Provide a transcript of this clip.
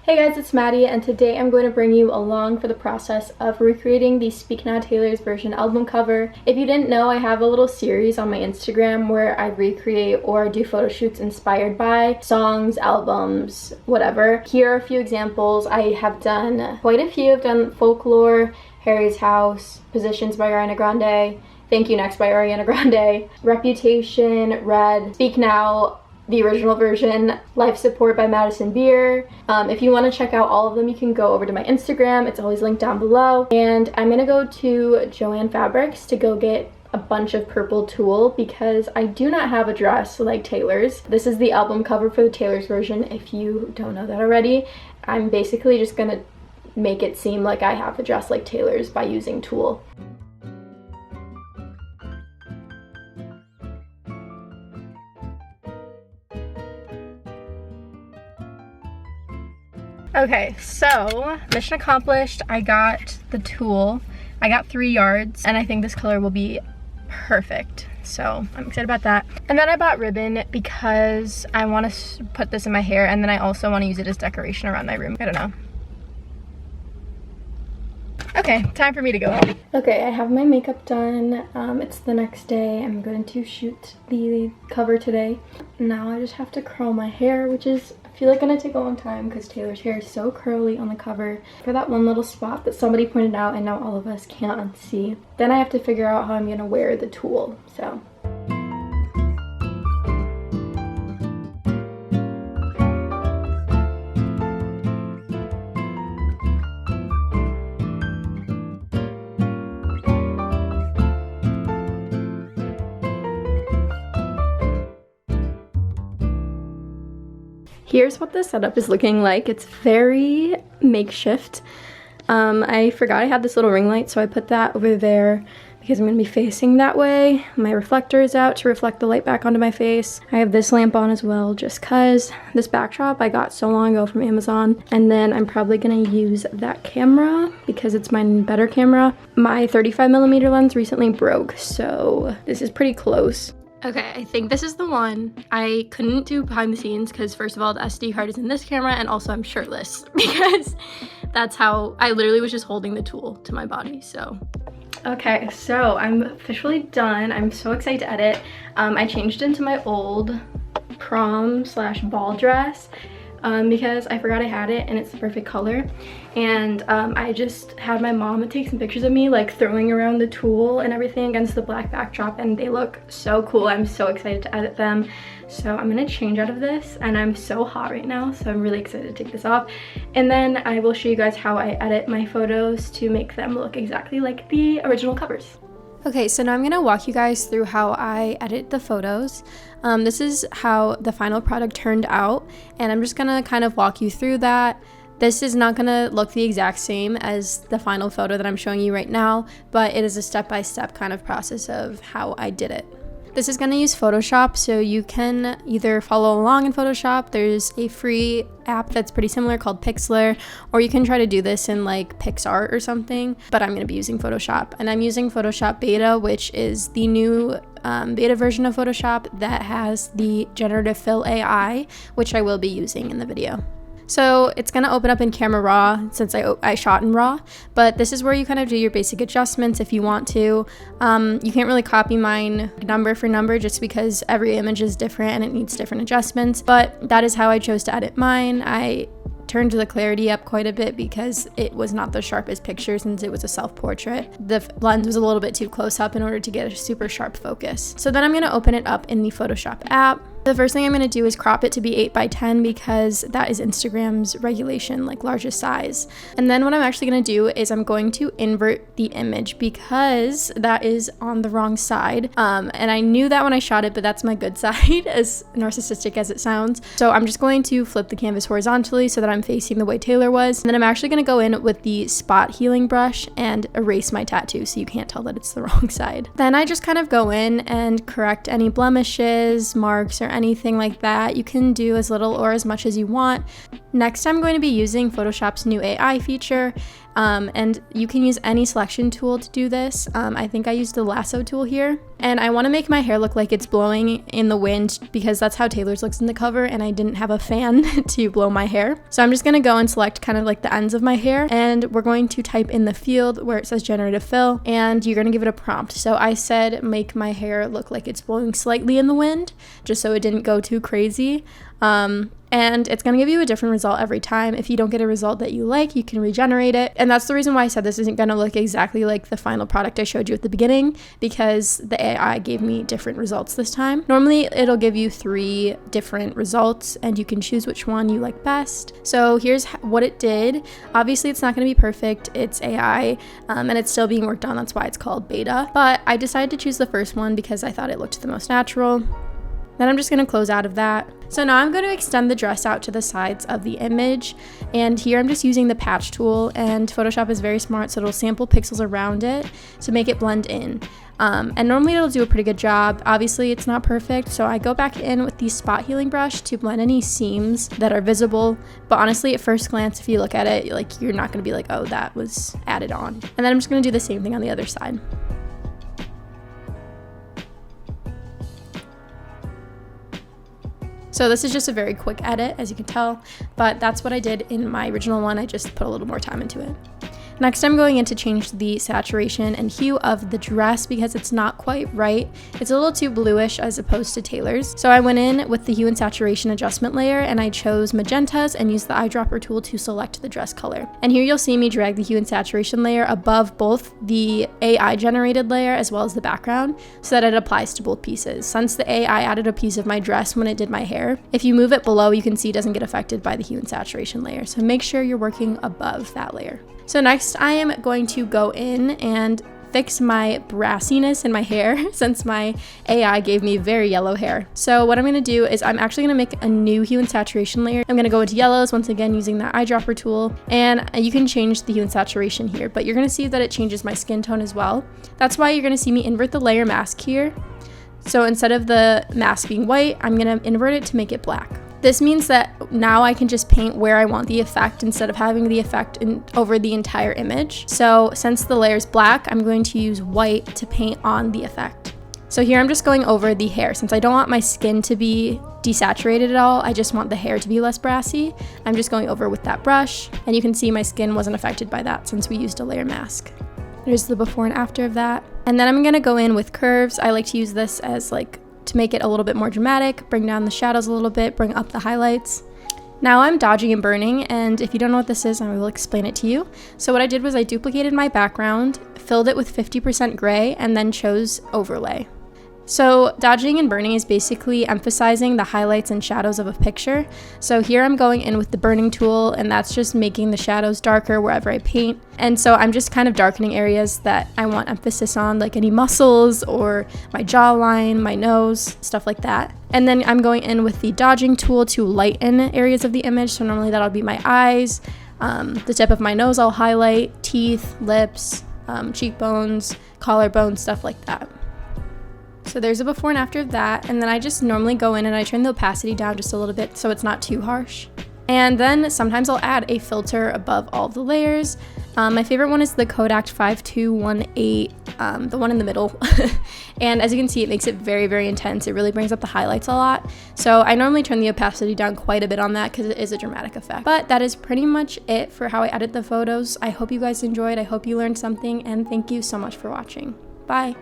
Hey guys, it's Maddie, and today I'm going to bring you along for the process of recreating the Speak Now Taylor's version album cover. If you didn't know, I have a little series on my Instagram where I recreate or do photo shoots inspired by songs, albums, whatever. Here are a few examples. I have done quite a few. I've done Folklore, Harry's House, Positions by Ariana Grande, Thank You Next by Ariana Grande, Reputation, Red, Speak Now, the original version, Life Support by Madison. If you want to check out all of them, you can go over to my Instagram. It's always linked down below. And I'm gonna go to Joann Fabrics to go get a bunch of purple tulle because I do not have a dress like Taylor's. This is the album cover for the Taylor's version. If you don't know that already, I'm basically just gonna make it seem like I have a dress like Taylor's by using tulle. Okay, so mission accomplished. I got the tulle. I got 3 yards, and I think this color will be perfect. So I'm excited about that. And then I bought ribbon because I want to put this in my hair, and then I also want to use it as decoration around my room. I don't know. Okay, time for me to go home. Okay, I have my makeup done. It's the next day. I'm going to shoot the cover today. Now I just have to curl my hair, which is, I feel like, gonna take a long time because Taylor's hair is so curly on the cover for that one little spot that somebody pointed out and now all of us can't unsee. Then I have to figure out how I'm gonna wear the tulle, so. Here's what the setup is looking like. It's very makeshift. I forgot I had this little ring light, so I put that over there because I'm gonna be facing that way. My reflector is out to reflect the light back onto my face. I have this lamp on as well, just cause. This backdrop I got so long ago from Amazon. And then I'm probably gonna use that camera because it's my better camera. My 35mm lens recently broke, so this is pretty close. Okay, I think this is the one. I couldn't do behind the scenes because first of all, the SD card is in this camera, and also I'm shirtless because that's how I literally was just holding the tulle to my body, so. Okay, so I'm officially done. I'm so excited to edit. I changed into my old prom/ball dress because I forgot I had it and it's the perfect color. And I just had my mom take some pictures of me like throwing around the tulle and everything against the black backdrop, and they look so cool. I'm so excited to edit them. So I'm gonna change out of this, and I'm so hot right now, so I'm really excited to take this off. And then I will show you guys how I edit my photos to make them look exactly like the original covers. Okay, so now I'm gonna walk you guys through how I edit the photos. This is how the final product turned out, and I'm just gonna kind of walk you through that. This is not gonna look the exact same as the final photo that I'm showing you right now, but it is a step-by-step kind of process of how I did it. This is gonna use Photoshop, so you can either follow along in Photoshop. There's a free app that's pretty similar called Pixlr, or you can try to do this in like PixArt or something, but I'm gonna be using Photoshop. And I'm using Photoshop Beta, which is the new beta version of Photoshop that has the generative fill AI, which I will be using in the video. So it's gonna open up in Camera Raw since I shot in RAW, but this is where you kind of do your basic adjustments if you want to. You can't really copy mine number for number just because every image is different and it needs different adjustments, but that is how I chose to edit mine. I turned the clarity up quite a bit because it was not the sharpest picture since it was a self-portrait. The lens was a little bit too close up in order to get a super sharp focus. So then I'm gonna open it up in the Photoshop app. The first thing I'm gonna do is crop it to be 8:10 because that is Instagram's regulation, like largest size. And then what I'm actually gonna do is I'm going to invert the image because that is on the wrong side. And I knew that when I shot it, but that's my good side, as narcissistic as it sounds. So I'm just going to flip the canvas horizontally so that I'm facing the way Taylor was. And then I'm actually gonna go in with the spot healing brush and erase my tattoo so you can't tell that it's the wrong side. Then I just kind of go in and correct any blemishes, marks, or anything like that. You can do as little or as much as you want. Next, I'm going to be using Photoshop's new AI feature, And you can use any selection tool to do this. I think I used the lasso tool here. And I want to make my hair look like it's blowing in the wind because that's how Taylor's looks in the cover, and I didn't have a fan to blow my hair. So I'm just going to go and select kind of like the ends of my hair, and we're going to type in the field where it says generative fill, and you're going to give it a prompt. So I said make my hair look like it's blowing slightly in the wind, just so it didn't go too crazy. And it's going to give you a different result every time. If you don't get a result that you like, you can regenerate it. And that's the reason why I said this isn't going to look exactly like the final product I showed you at the beginning, because the AI gave me different results this time. Normally, it'll give you 3 different results, and you can choose which one you like best. So here's what it did. Obviously, it's not going to be perfect. It's AI, and it's still being worked on. That's why it's called beta. But I decided to choose the first one because I thought it looked the most natural. Then I'm just going to close out of that. So now I'm going to extend the dress out to the sides of the image, and here I'm just using the patch tool, and Photoshop is very smart, so it'll sample pixels around it to make it blend in. And normally it'll do a pretty good job. Obviously it's not perfect, so I go back in with the spot healing brush to blend any seams that are visible, but honestly at first glance, if you look at it, like, you're not going to be like, oh, that was added on. And then I'm just going to do the same thing on the other side. So this is just a very quick edit, as you can tell, but that's what I did in my original one. I just put a little more time into it. Next, I'm going in to change the saturation and hue of the dress because it's not quite right. It's a little too bluish as opposed to Taylor's. So I went in with the hue and saturation adjustment layer, and I chose magentas and used the eyedropper tool to select the dress color. And here you'll see me drag the hue and saturation layer above both the AI generated layer as well as the background so that it applies to both pieces. Since the AI added a piece of my dress when it did my hair, if you move it below, you can see it doesn't get affected by the hue and saturation layer. So make sure you're working above that layer. So next I am going to go in and fix my brassiness in my hair since my AI gave me very yellow hair. So what I'm going to do is I'm actually going to make a new hue and saturation layer. I'm going to go into yellows once again using that eyedropper tool, and you can change the hue and saturation here, but you're going to see that it changes my skin tone as well. That's why you're going to see me invert the layer mask here. So instead of the mask being white, I'm going to invert it to make it black. This means that now I can just paint where I want the effect instead of having the effect over the entire image. So since the layer is black, I'm going to use white to paint on the effect. So here I'm just going over the hair. Since I don't want my skin to be desaturated at all, I just want the hair to be less brassy. I'm just going over with that brush, and you can see my skin wasn't affected by that since we used a layer mask. There's the before and after of that. And then I'm gonna go in with curves. I like to use this as to make it a little bit more dramatic, bring down the shadows a little bit, bring up the highlights. Now I'm dodging and burning, and if you don't know what this is, I will explain it to you. So what I did was I duplicated my background, filled it with 50% gray, and then chose overlay. So dodging and burning is basically emphasizing the highlights and shadows of a picture. So here I'm going in with the burning tool, and that's just making the shadows darker wherever I paint. And so I'm just kind of darkening areas that I want emphasis on, like any muscles or my jawline, my nose, stuff like that. And then I'm going in with the dodging tool to lighten areas of the image. So normally that'll be my eyes, the tip of my nose I'll highlight, teeth, lips, cheekbones, collarbone, stuff like that. So there's a before and after of that, and then I just normally go in and I turn the opacity down just a little bit so it's not too harsh. And then sometimes I'll add a filter above all the layers. My favorite one is the Kodak 5218, the one in the middle. And as you can see, it makes it very, very intense. It really brings up the highlights a lot. So I normally turn the opacity down quite a bit on that because it is a dramatic effect. But that is pretty much it for how I edit the photos. I hope you guys enjoyed. I hope you learned something, and thank you so much for watching. Bye.